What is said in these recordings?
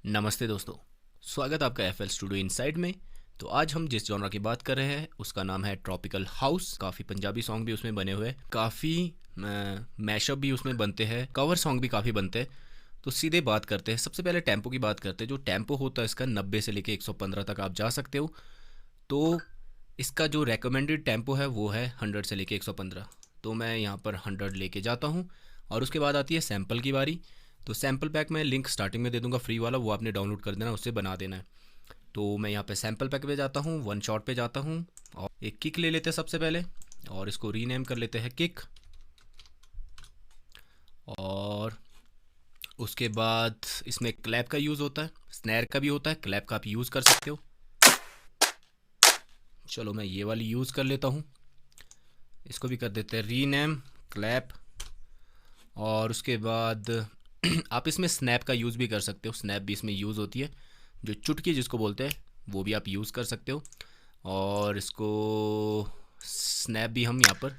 नमस्ते दोस्तों, स्वागत आपका एफ एल स्टूडियो इनसाइड में। तो आज हम जिस जॉनर की बात कर रहे हैं उसका नाम है ट्रॉपिकल हाउस। काफ़ी पंजाबी सॉन्ग भी उसमें बने हुए हैं, काफ़ी मैशअप भी उसमें बनते हैं, कवर सॉन्ग भी काफ़ी बनते हैं। तो सीधे बात करते हैं, सबसे पहले टेम्पो की बात करते हैं। जो टेम्पो होता है इसका 90 से लेके 115 तक आप जा सकते हो। तो इसका जो रेकमेंडेड टेम्पो है वो है 100 से लेके 115। तो मैं यहाँ पर 100 लेके जाता हूँ। और उसके बाद आती है सैम्पल की बारी। तो सैम्पल पैक मैं लिंक स्टार्टिंग में दे दूंगा फ्री वाला, वो आपने डाउनलोड कर देना, उससे बना देना है। तो मैं यहाँ पे सैम्पल पैक पे जाता हूँ, वन शॉट पे जाता हूँ और एक किक ले लेते हैं सबसे पहले, और इसको रीनेम कर लेते हैं किक। और उसके बाद इसमें क्लैप का यूज़ होता है, स्नैर का भी होता है, क्लैप का आप यूज़ कर सकते हो। चलो मैं ये वाली यूज़ कर लेता हूँ, इसको भी कर देते हैं रीनेम क्लैप। और उसके बाद आप इसमें स्नैप का यूज़ भी कर सकते हो, स्नैप भी इसमें यूज़ होती है, जो चुटकी जिसको बोलते हैं वो भी आप यूज़ कर सकते हो। और इसको स्नैप भी हम यहाँ पर,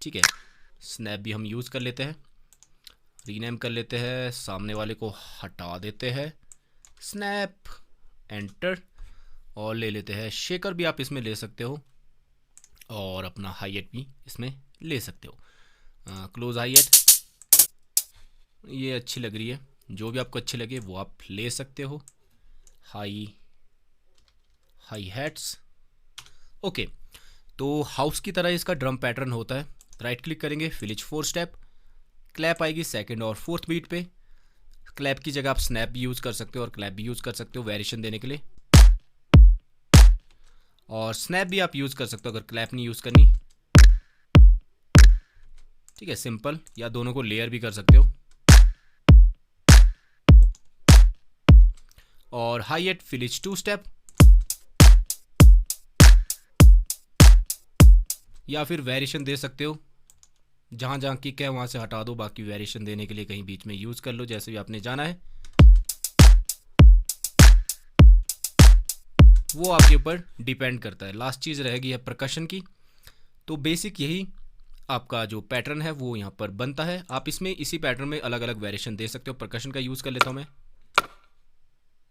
ठीक है, स्नैप भी हम यूज़ कर लेते हैं, रीनेम कर लेते हैं, सामने वाले को हटा देते हैं, स्नैप एंटर। और ले लेते हैं शेकर भी आप इसमें ले सकते हो, और अपना हाई एट भी इसमें ले सकते हो। क्लोज हाई एट, ये अच्छी लग रही है, जो भी आपको अच्छी लगे वो आप ले सकते हो। High high hats, okay. तो हाउस की तरह इसका ड्रम पैटर्न होता है। राइट क्लिक करेंगे, फिलिज 4 स्टेप, क्लैप आएगी सेकंड और फोर्थ बीट पे। क्लैप की जगह आप स्नैप भी यूज़ कर सकते हो और क्लैप भी यूज़ कर सकते हो वेरिएशन देने के लिए। और स्नैप भी आप यूज़ कर सकते हो अगर क्लैप नहीं यूज़ करनी, ठीक है, सिंपल। या दोनों को लेयर भी कर सकते हो। और हाई एट फिलिज 2 स्टेप, या फिर वेरिएशन दे सकते हो, जहाँ जहाँ किक है वहाँ से हटा दो, बाकी वेरिएशन देने के लिए कहीं बीच में यूज़ कर लो जैसे भी आपने जाना है, वो आपके ऊपर डिपेंड करता है। लास्ट चीज़ रहेगी है परकशन की। तो बेसिक यही आपका जो पैटर्न है वो यहाँ पर बनता है। आप इसमें इसी पैटर्न में अलग अलग वेरिएशन दे सकते हो। परकशन का यूज़ कर लेता हूँ मैं,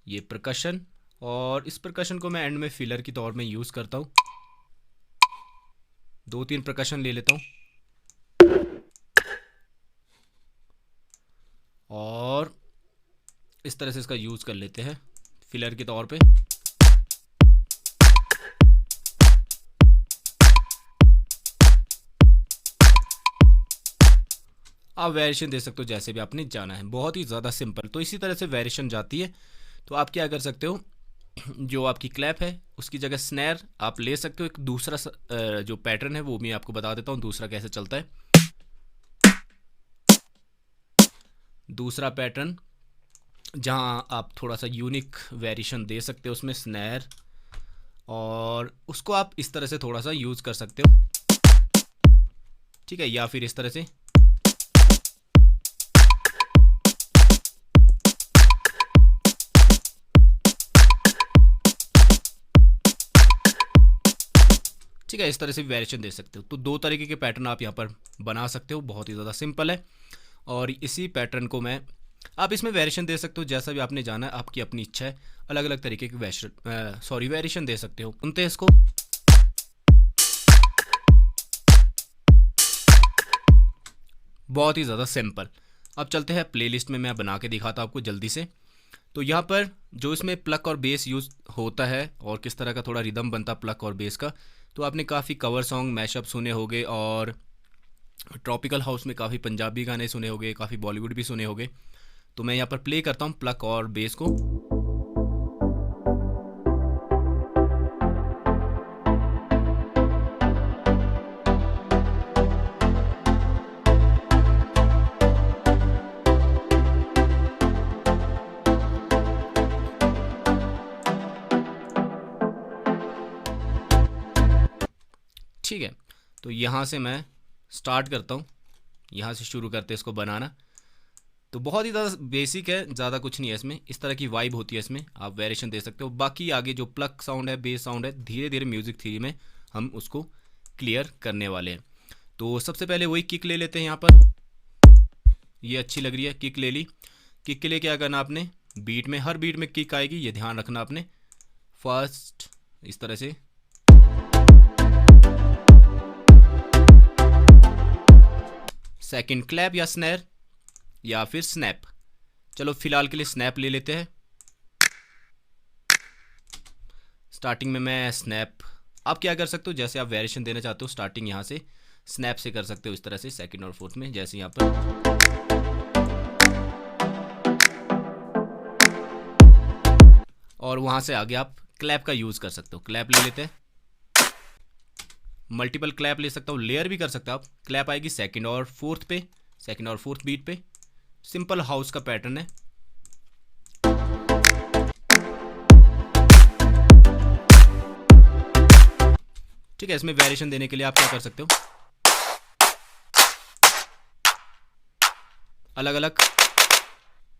ये परकशन, और इस परकशन को मैं एंड में फिलर की तौर में यूज़ करता हूँ। 2-3 परकशन ले लेता हूँ और इस तरह से इसका यूज़ कर लेते हैं फिलर के तौर पे। आप वेरिएशन दे सकते हो जैसे भी आपने जाना है, बहुत ही ज़्यादा सिंपल। तो इसी तरह से वेरिएशन जाती है। तो आप क्या कर सकते हो, जो आपकी क्लैप है उसकी जगह स्नैर आप ले सकते हो। एक दूसरा जो पैटर्न है वो मैं आपको बता देता हूँ दूसरा कैसे चलता है। दूसरा पैटर्न जहाँ आप थोड़ा सा यूनिक वेरिएशन दे सकते हो उसमें स्नैर, और उसको आप इस तरह से थोड़ा सा यूज़ कर सकते हो, ठीक है, या फिर इस तरह से। ठीक है, इस तरह से वेरिएशन दे सकते हो। तो 2 तरीके के पैटर्न आप यहाँ पर बना सकते हो, बहुत ही ज़्यादा सिंपल है। और इसी पैटर्न को मैं, आप इसमें वेरिएशन दे सकते हो जैसा भी आपने जाना है, आपकी अपनी इच्छा है। अलग अलग तरीके के वेरिएशन दे सकते हो। सुनते हैं इसको, बहुत ही ज़्यादा सिंपल। अब चलते हैं प्लेलिस्ट में, मैं बना के दिखाता हूँ आपको जल्दी से। तो यहाँ पर जो इसमें प्लक और बेस यूज़ होता है और किस तरह का थोड़ा रिदम बनता है प्लक और बेस का, तो आपने काफ़ी कवर सॉन्ग मैशअप सुने होंगे, और ट्रॉपिकल हाउस में काफ़ी पंजाबी गाने सुने होंगे, काफ़ी बॉलीवुड भी सुने होंगे। तो मैं यहाँ पर प्ले करता हूँ प्लक और बेस को। ठीक है, तो यहाँ से मैं स्टार्ट करता हूँ, यहाँ से शुरू करते हैं इसको बनाना। तो बहुत ही ज़्यादा बेसिक है, ज़्यादा कुछ नहीं है इसमें। इस तरह की वाइब होती है इसमें, आप वेरिएशन दे सकते हो। बाकी आगे जो प्लक साउंड है, बेस साउंड है, धीरे धीरे म्यूज़िक थ्री में हम उसको क्लियर करने वाले हैं। तो सबसे पहले वही किक ले लेते हैं। यहाँ पर ये अच्छी लग रही है, किक ले ली। किक के लिए क्या करना आपने, बीट में, हर बीट में किक आएगी, ये ध्यान रखना आपने। फर्स्ट इस तरह से, सेकंड क्लैप या स्नैर या फिर स्नैप। चलो फिलहाल के लिए स्नैप ले लेते हैं। स्टार्टिंग में मैं स्नैप, आप क्या कर सकते हो, जैसे आप वेरिएशन देना चाहते हो स्टार्टिंग यहाँ से स्नैप से कर सकते हो, इस तरह से सेकंड और फोर्थ में, जैसे यहाँ पर। और वहाँ से आगे आप क्लैप का यूज़ कर सकते हो। क्लैप ले लेते हैं, मल्टीपल क्लैप ले सकता हूँ, लेयर भी कर सकते हो आप। क्लैप आएगी सेकंड और फोर्थ पे, सेकंड और फोर्थ बीट पे। सिंपल हाउस का पैटर्न है। ठीक है, इसमें वेरिएशन देने के लिए आप क्या कर सकते हो, अलग अलग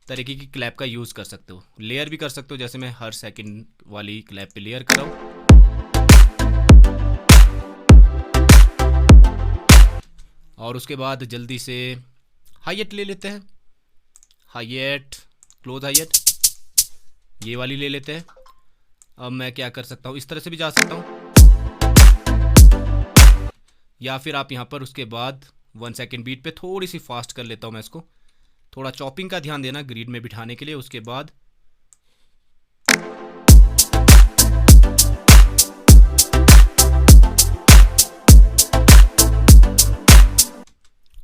तरीके की क्लैप का यूज़ कर सकते हो। लेयर भी कर सकते हो, जैसे मैं हर सेकंड वाली क्लैप पे लेयर कर रहा हूँ। और उसके बाद जल्दी से हाईएट ले लेते हैं, हाईएट, क्लोज हाईएट, ये वाली ले लेते हैं। अब मैं क्या कर सकता हूँ, इस तरह से भी जा सकता हूँ, या फिर आप यहाँ पर उसके बाद 1 सेकेंड बीट पे थोड़ी सी फास्ट कर लेता हूँ मैं इसको। थोड़ा चॉपिंग का ध्यान देना ग्रिड में बिठाने के लिए। उसके बाद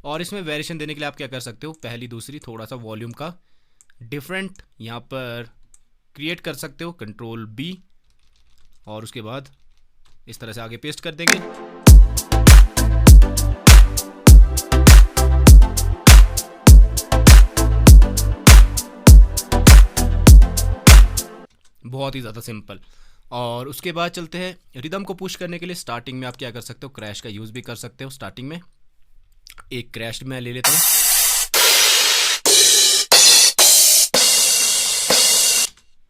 और इसमें वेरिएशन देने के लिए आप क्या कर सकते हो, पहली दूसरी थोड़ा सा वॉल्यूम का डिफरेंट यहाँ पर क्रिएट कर सकते हो, कंट्रोल बी, और उसके बाद इस तरह से आगे पेस्ट कर देंगे। बहुत ही ज़्यादा सिंपल। और उसके बाद चलते हैं रिदम को पुश करने के लिए। स्टार्टिंग में आप क्या कर सकते हो, क्रैश का यूज़ भी कर सकते हो। स्टार्टिंग में एक क्रैश मैं ले लेता हूँ,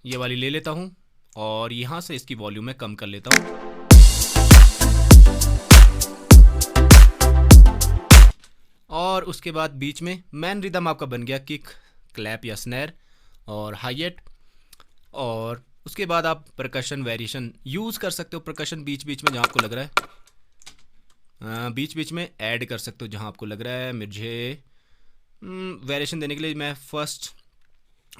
ये वाली ले लेता हूँ, और यहाँ से इसकी वॉल्यूम मैं कम कर लेता हूँ। और उसके बाद बीच में मैन रिदम आपका बन गया किक, क्लैप या स्नैर और हाईएट। और उसके बाद आप परकशन वेरिएशन यूज़ कर सकते हो। परकशन बीच बीच में जहाँ आपको लग रहा है, बीच बीच में ऐड कर सकते हो जहाँ आपको लग रहा है। मुझे वेरिएशन देने के लिए मैं फर्स्ट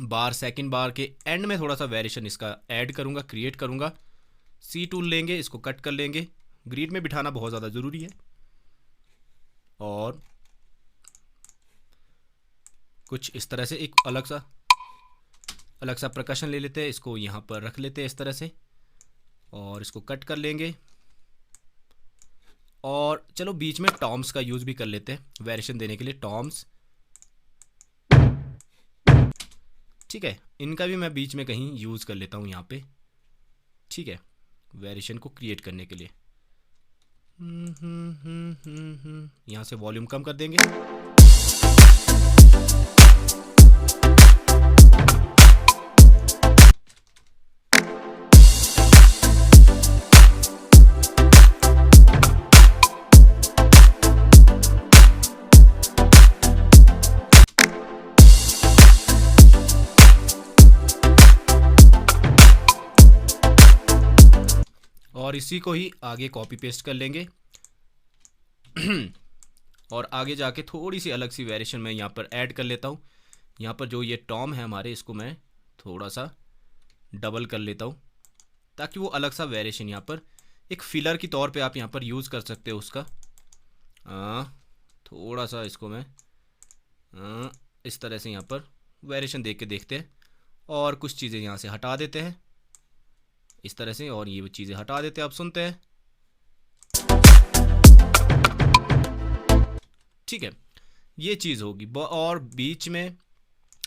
बार सेकंड बार के एंड में थोड़ा सा वेरिएशन इसका ऐड करूँगा, क्रिएट करूँगा। सी टूल लेंगे, इसको कट कर लेंगे। ग्रिड में बिठाना बहुत ज़्यादा ज़रूरी है। और कुछ इस तरह से एक अलग सा परकशन ले लेते हैं, इसको यहाँ पर रख लेते हैं इस तरह से, और इसको कट कर लेंगे। और चलो बीच में टॉम्स का यूज़ भी कर लेते हैं वेरिएशन देने के लिए, टॉम्स। ठीक है, इनका भी मैं बीच में कहीं यूज़ कर लेता हूँ यहाँ पे। ठीक है, वेरिएशन को क्रिएट करने के लिए यहाँ से वॉल्यूम कम कर देंगे। और इसी को ही आगे कॉपी पेस्ट कर लेंगे। और आगे जाके थोड़ी सी अलग सी वेरिएशन मैं यहाँ पर ऐड कर लेता हूँ। यहाँ पर जो ये टॉम है हमारे, इसको मैं थोड़ा सा डबल कर लेता हूँ, ताकि वो अलग सा वेरिएशन यहाँ पर एक फिलर की तौर पे आप यहाँ पर यूज़ कर सकते हो उसका। थोड़ा सा इसको मैं इस तरह से यहाँ पर वेरिएशन देख के देखते हैं, और कुछ चीज़ें यहाँ से हटा देते हैं इस तरह से, और ये चीज़ें हटा देते हैं। आप सुनते हैं, ठीक है, ये चीज़ होगी। और बीच में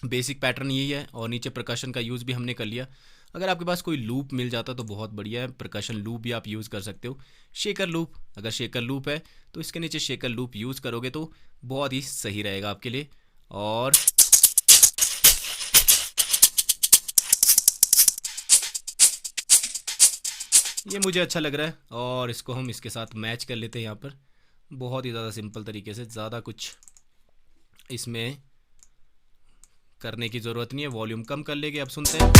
बेसिक पैटर्न यही है, और नीचे परकशन का यूज़ भी हमने कर लिया। अगर आपके पास कोई लूप मिल जाता तो बहुत बढ़िया है, परकशन लूप भी आप यूज़ कर सकते हो। शेकर लूप, अगर शेकर लूप है तो इसके नीचे शेकर लूप यूज़ करोगे तो बहुत ही सही रहेगा आपके लिए। और ये मुझे अच्छा लग रहा है, और इसको हम इसके साथ मैच कर लेते हैं यहाँ पर, बहुत ही ज़्यादा सिंपल तरीके से। ज़्यादा कुछ इसमें करने की ज़रूरत नहीं है, वॉल्यूम कम कर लेंगे। अब सुनते हैं।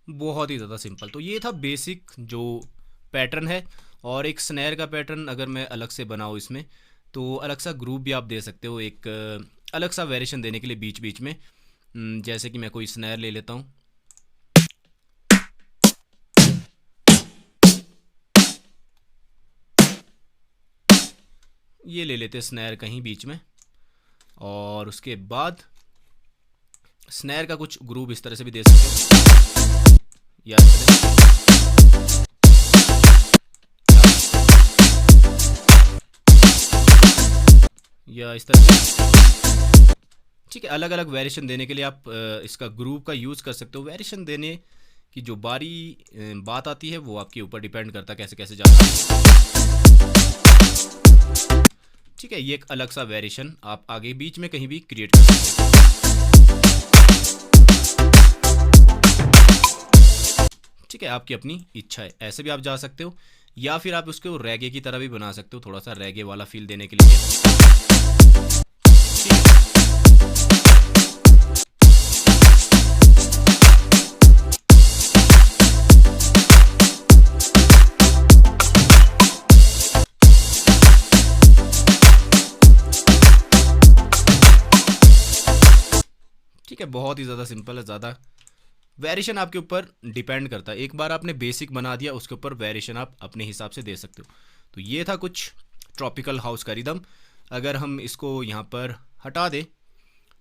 बहुत ही ज़्यादा सिंपल। तो ये था बेसिक जो पैटर्न है। और एक स्नैर का पैटर्न अगर मैं अलग से बनाऊँ इसमें, तो अलग सा ग्रुप भी आप दे सकते हो, एक अलग सा वेरिएशन देने के लिए बीच बीच में। जैसे कि मैं कोई स्नैर ले लेता हूँ। ये ले लेते हैं स्नैर कहीं बीच में, और उसके बाद स्नैर का कुछ ग्रुप इस तरह से भी दे सकते हो, या इस तरह से, या इस तरह से। ठीक है, अलग अलग वेरिएशन देने के लिए आप इसका ग्रुप का यूज़ कर सकते हो। वेरिएशन देने की जो बात आती है वो आपके ऊपर डिपेंड करता है कैसे कैसे जाता है। ठीक है, ये एक अलग सा वेरिएशन आप आगे बीच में कहीं भी क्रिएट कर सकते हो। ठीक है, आपकी अपनी इच्छा है, ऐसे भी आप जा सकते हो, या फिर आप उसको रैगे की तरह भी बना सकते हो, थोड़ा सा रैगे वाला फील देने के लिए। ठीक है, बहुत ही ज़्यादा सिंपल है, ज़्यादा वेरिएशन आपके ऊपर डिपेंड करता है। एक बार आपने बेसिक बना दिया, उसके ऊपर वेरिएशन आप अपने हिसाब से दे सकते हो। तो ये था कुछ ट्रॉपिकल हाउस का रिदम। अगर हम इसको यहाँ पर हटा दें,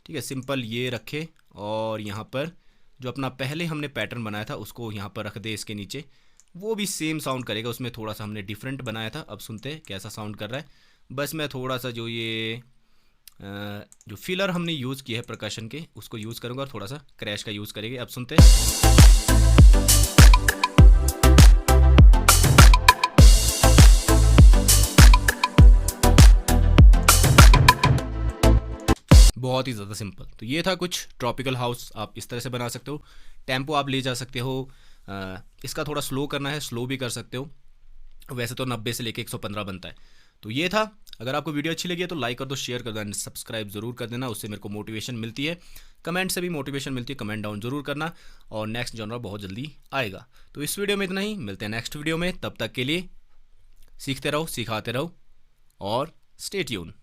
ठीक है, सिंपल ये रखे, और यहाँ पर जो अपना पहले हमने पैटर्न बनाया था उसको यहाँ पर रख दे इसके नीचे, वो भी सेम साउंड करेगा। उसमें थोड़ा सा हमने डिफरेंट बनाया था। अब सुनते हैं कैसा साउंड कर रहा है। बस मैं थोड़ा सा जो फिलर हमने यूज़ किया है प्रकाशन के, उसको यूज़ करूँगा, और थोड़ा सा क्रैश का यूज़ करेंगे। अब सुनते हैं। बहुत ही ज़्यादा सिंपल। तो ये था कुछ ट्रॉपिकल हाउस, आप इस तरह से बना सकते हो। टेम्पो आप ले जा सकते हो, इसका थोड़ा स्लो करना है स्लो भी कर सकते हो। वैसे तो 90 से लेके 115 बनता है। तो ये था। अगर आपको वीडियो अच्छी लगी है तो लाइक कर दो, शेयर कर दो, एंड सब्सक्राइब जरूर कर देना, उससे मेरे को मोटिवेशन मिलती है। कमेंट से भी मोटिवेशन मिलती है, कमेंट डाउन जरूर करना, और नेक्स्ट जॉनर बहुत जल्दी आएगा। तो इस वीडियो में इतना ही, मिलते हैं नेक्स्ट वीडियो में। तब तक के लिए सीखते रहो, सिखाते रहो, और स्टे ट्यून।